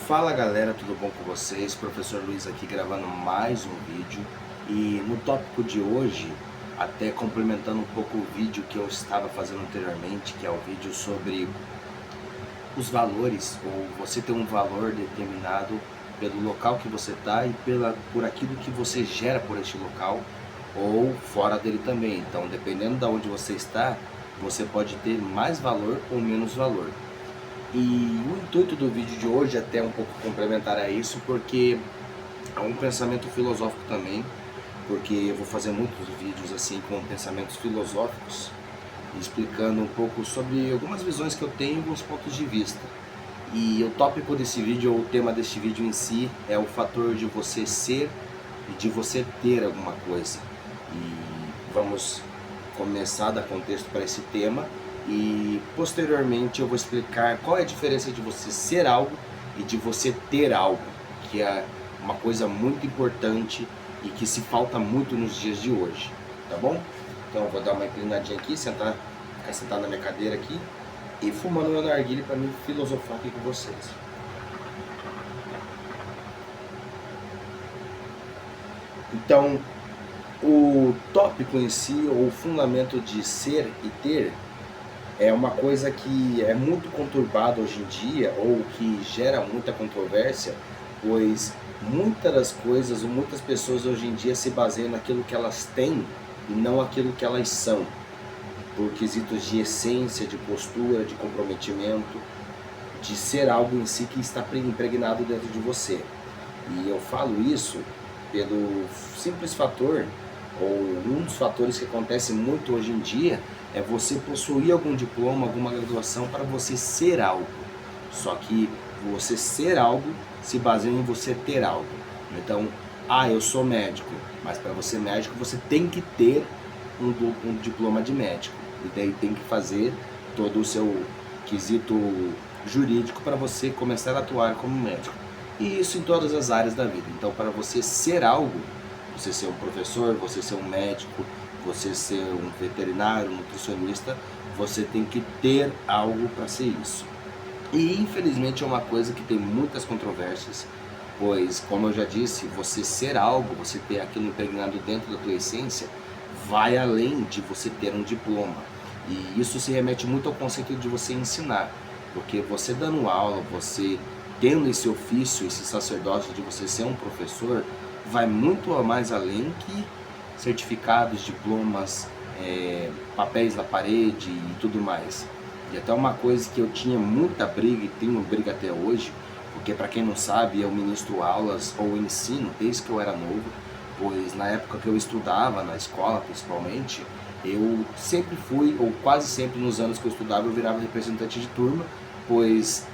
Fala galera, tudo bom com vocês? Professor Luiz aqui gravando mais um vídeo. E no tópico de hoje, até complementando um pouco o vídeo que eu estava fazendo anteriormente, que é o vídeo sobre os valores, ou você ter um valor determinado pelo local que você está e por aquilo que você gera por este local ou fora dele também. Então, dependendo de onde você está, você pode ter mais valor ou menos valor. E o intuito do vídeo de hoje é até um pouco complementar a isso, porque é um pensamento filosófico também, porque eu vou fazer muitos vídeos assim com pensamentos filosóficos, explicando um pouco sobre algumas visões que eu tenho e alguns pontos de vista. E o tópico desse vídeo, ou o tema deste vídeo em si, é o fator de você ser e de você ter alguma coisa. E vamos começar a dar contexto para esse tema e posteriormente eu vou explicar qual é a diferença de você ser algo e de você ter algo, que é uma coisa muito importante e que se falta muito nos dias de hoje, tá bom? Então eu vou dar uma inclinadinha aqui, ficar sentado na minha cadeira aqui e fumando meu narguilé para mim filosofar aqui com vocês. Então, o tópico em si, ou o fundamento de ser e ter, é uma coisa que é muito conturbada hoje em dia, ou que gera muita controvérsia, pois muitas das coisas, ou muitas pessoas hoje em dia se baseiam naquilo que elas têm e não aquilo que elas são, por quesitos de essência, de postura, de comprometimento, de ser algo em si que está impregnado dentro de você. E eu falo isso pelo simples fator, ou um dos fatores que acontece muito hoje em dia, é você possuir algum diploma, alguma graduação para você ser algo. Só que você ser algo se baseia em você ter algo. Então, eu sou médico, mas para você médico você tem que ter um diploma de médico. E daí tem que fazer todo o seu quesito jurídico para você começar a atuar como médico. E isso em todas as áreas da vida. Então, para você ser algo, você ser um professor, você ser um médico, você ser um veterinário, um nutricionista, você tem que ter algo para ser isso. E infelizmente é uma coisa que tem muitas controvérsias, pois, como eu já disse, você ser algo, você ter aquilo impregnado dentro da tua essência, vai além de você ter um diploma. E isso se remete muito ao conceito de você ensinar, porque você dando aula, você tendo esse ofício, esse sacerdócio de você ser um professor, vai muito mais além que certificados, diplomas, papéis na parede e tudo mais. E até uma coisa que eu tinha muita briga e tenho briga até hoje, porque para quem não sabe, eu ministro aulas ou ensino desde que eu era novo, pois na época que eu estudava, na escola principalmente, eu sempre fui, ou quase sempre nos anos que eu estudava, eu virava representante de turma, pois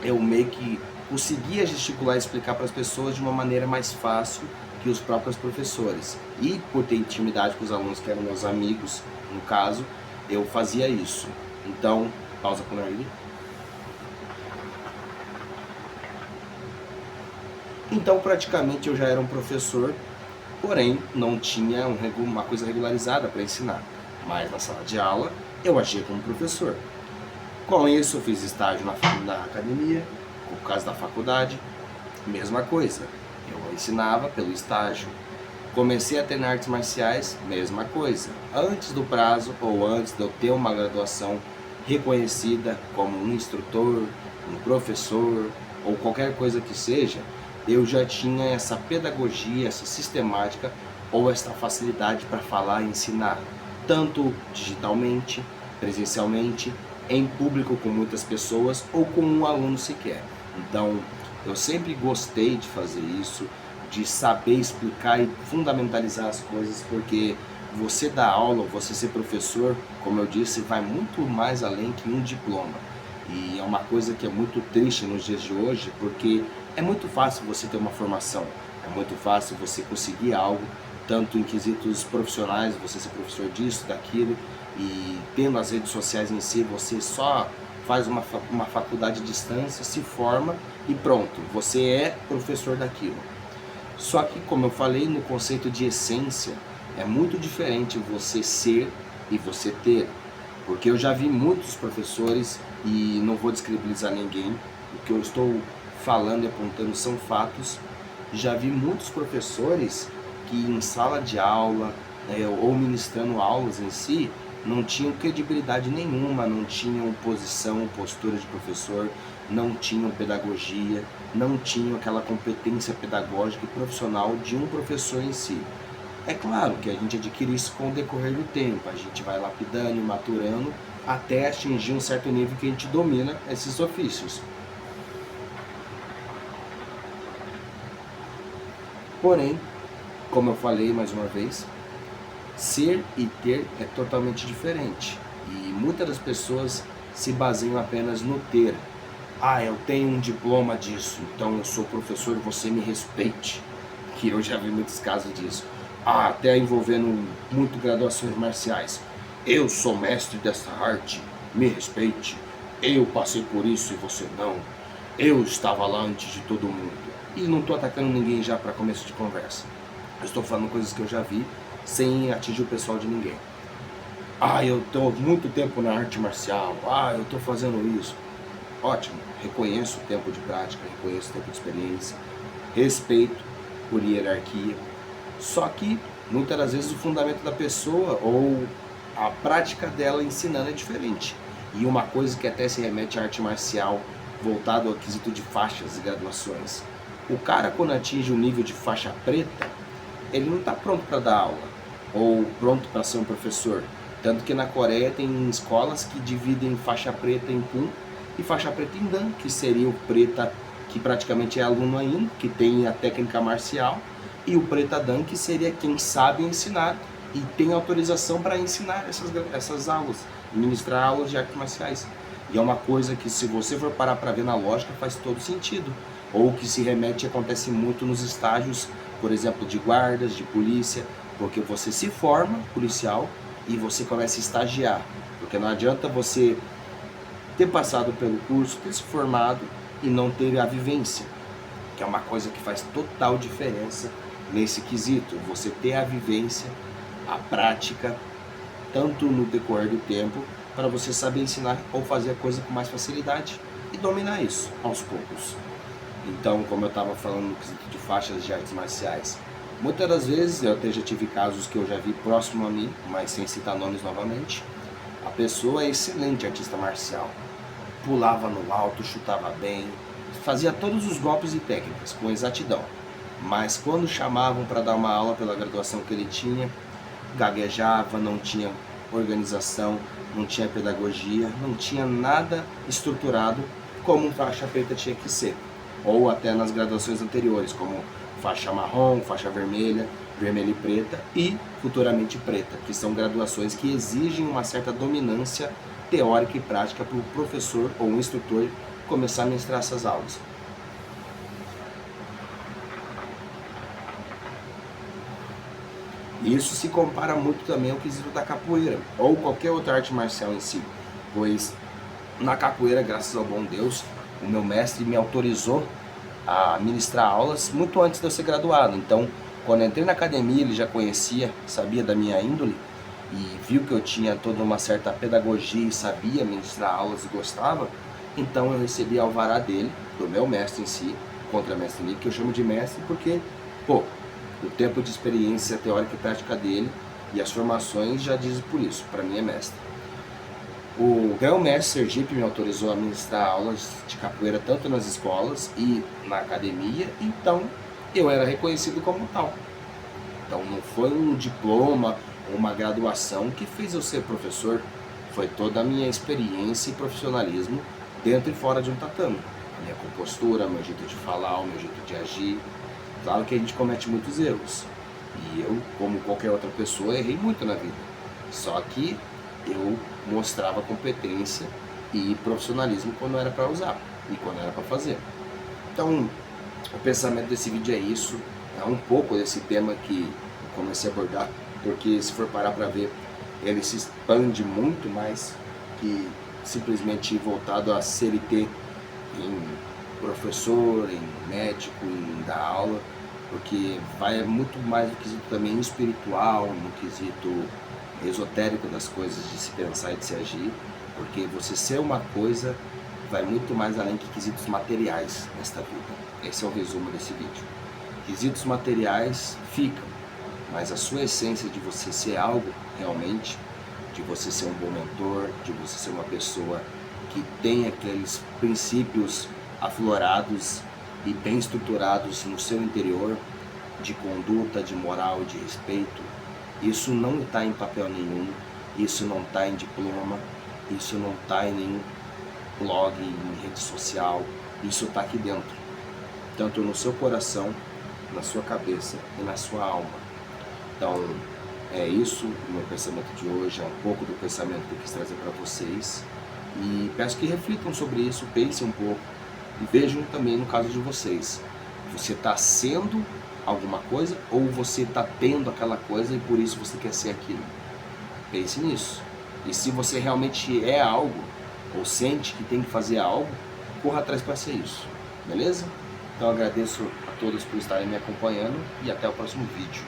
eu meio que conseguia gesticular e explicar para as pessoas de uma maneira mais fácil que os próprios professores. E por ter intimidade com os alunos que eram meus amigos, no caso, eu fazia isso. Então, pausa por aí. Então, praticamente eu já era um professor, porém não tinha uma coisa regularizada para ensinar. Mas na sala de aula, eu agia como professor. Com isso, eu fiz estágio na academia, por causa da faculdade, mesma coisa. Eu ensinava pelo estágio. Comecei a ter artes marciais, mesma coisa. Antes do prazo ou antes de eu ter uma graduação reconhecida como um instrutor, um professor ou qualquer coisa que seja, eu já tinha essa pedagogia, essa sistemática ou essa facilidade para falar e ensinar, tanto digitalmente, presencialmente, em público com muitas pessoas ou com um aluno sequer. Então, eu sempre gostei de fazer isso, de saber explicar e fundamentalizar as coisas, porque você dar aula, você ser professor, como eu disse, vai muito mais além que um diploma. E é uma coisa que é muito triste nos dias de hoje, porque é muito fácil você ter uma formação, é muito fácil você conseguir algo, tanto em quesitos profissionais, você ser professor disso, daquilo, e tendo as redes sociais em si, você só faz uma faculdade de distância, se forma e pronto, você é professor daquilo. Só que, como eu falei, no conceito de essência, é muito diferente você ser e você ter. Porque eu já vi muitos professores, e não vou descredibilizar ninguém, o que eu estou falando e apontando são fatos. Já vi muitos professores que em sala de aula, ou ministrando aulas em si, não tinham credibilidade nenhuma, não tinham posição, postura de professor, não tinham pedagogia, não tinham aquela competência pedagógica e profissional de um professor em si. É claro que a gente adquire isso com o decorrer do tempo, a gente vai lapidando e maturando até atingir um certo nível que a gente domina esses ofícios. Porém, como eu falei mais uma vez, ser e ter é totalmente diferente. E muitas das pessoas se baseiam apenas no ter. Ah, eu tenho um diploma disso, então eu sou professor, você me respeite. Que eu já vi muitos casos disso. Ah, até envolvendo muito graduações marciais. Eu sou mestre dessa arte, me respeite. Eu passei por isso e você não. Eu estava lá antes de todo mundo. E não estou atacando ninguém já para começo de conversa. Eu estou falando coisas que eu já vi sem atingir o pessoal de ninguém. Ah, eu estou muito tempo na arte marcial. Ah, eu estou fazendo isso. Ótimo, reconheço o tempo de prática, reconheço o tempo de experiência, respeito por hierarquia. Só que muitas das vezes o fundamento da pessoa ou a prática dela ensinando é diferente. E uma coisa que até se remete à arte marcial voltado ao quesito de faixas e graduações. O cara, quando atinge o nível de faixa preta, ele não está pronto para dar aula ou pronto para ser um professor. Tanto que na Coreia tem escolas que dividem faixa preta em Pum e faixa preta em Dan, que seria o preta que praticamente é aluno ainda, que tem a técnica marcial, e o preta Dan, que seria quem sabe ensinar e tem autorização para ensinar essas aulas, ministrar aulas de artes marciais. E é uma coisa que, se você for parar para ver na lógica, faz todo sentido. Ou que se remete, acontece muito nos estágios, por exemplo, de guardas, de polícia, porque você se forma policial e você começa a estagiar. Porque não adianta você ter passado pelo curso, ter se formado e não ter a vivência, que é uma coisa que faz total diferença nesse quesito. Você ter a vivência, a prática, tanto no decorrer do tempo, para você saber ensinar ou fazer a coisa com mais facilidade e dominar isso aos poucos. Então, como eu estava falando no quesito de faixas de artes marciais, muitas das vezes, eu até já tive casos que eu já vi próximo a mim, mas sem citar nomes novamente, a pessoa é excelente artista marcial, pulava no alto, chutava bem, fazia todos os golpes e técnicas com exatidão, mas quando chamavam para dar uma aula pela graduação que ele tinha, gaguejava, não tinha organização, não tinha pedagogia, não tinha nada estruturado como um faixa preta tinha que ser, ou até nas graduações anteriores, como faixa marrom, faixa vermelha, vermelha e preta e futuramente preta, que são graduações que exigem uma certa dominância teórica e prática para o professor ou o instrutor começar a ministrar essas aulas. Isso se compara muito também ao quesito da capoeira ou qualquer outra arte marcial em si, pois na capoeira, graças ao bom Deus, o meu mestre me autorizou a ministrar aulas muito antes de eu ser graduado. Então, quando eu entrei na academia, ele já conhecia, sabia da minha índole e viu que eu tinha toda uma certa pedagogia e sabia ministrar aulas e gostava. Então eu recebi a alvará dele, do meu mestre em si, contra-mestre Nick, que eu chamo de mestre porque, pô, o tempo de experiência teórica e prática dele e as formações já dizem por isso, para mim é mestre. O grão-mestre Sergipe me autorizou a ministrar aulas de capoeira tanto nas escolas e na academia, então eu era reconhecido como tal. Então não foi um diploma ou uma graduação que fez eu ser professor, foi toda a minha experiência e profissionalismo dentro e fora de um tatame. A minha compostura, meu jeito de falar, o meu jeito de agir. Claro que a gente comete muitos erros. E eu, como qualquer outra pessoa, errei muito na vida. Só que eu mostrava competência e profissionalismo quando era para usar e quando era para fazer. Então, o pensamento desse vídeo é isso. É um pouco desse tema que eu comecei a abordar, porque se for parar para ver, ele se expande muito mais que simplesmente voltado a CLT em professor, em médico, em dar aula, porque vai muito mais no quesito também espiritual, no quesito esotérico das coisas, de se pensar e de se agir, porque você ser uma coisa vai muito mais além que quesitos materiais nesta vida. Esse é o resumo desse vídeo. Quesitos materiais ficam, mas a sua essência de você ser algo realmente, de você ser um bom mentor, de você ser uma pessoa que tem aqueles princípios aflorados e bem estruturados no seu interior, de conduta, de moral, de respeito, isso não está em papel nenhum, isso não está em diploma, isso não está em nenhum blog, em rede social, isso está aqui dentro, tanto no seu coração, na sua cabeça e na sua alma. Então, é isso o meu pensamento de hoje, é um pouco do pensamento que eu quis trazer para vocês. E peço que reflitam sobre isso, pensem um pouco e vejam também no caso de vocês. Você está sendo alguma coisa ou você está tendo aquela coisa e por isso você quer ser aquilo? Pense nisso. E se você realmente é algo ou sente que tem que fazer algo, corra atrás para ser isso. Beleza? Então agradeço a todos por estarem me acompanhando e até o próximo vídeo.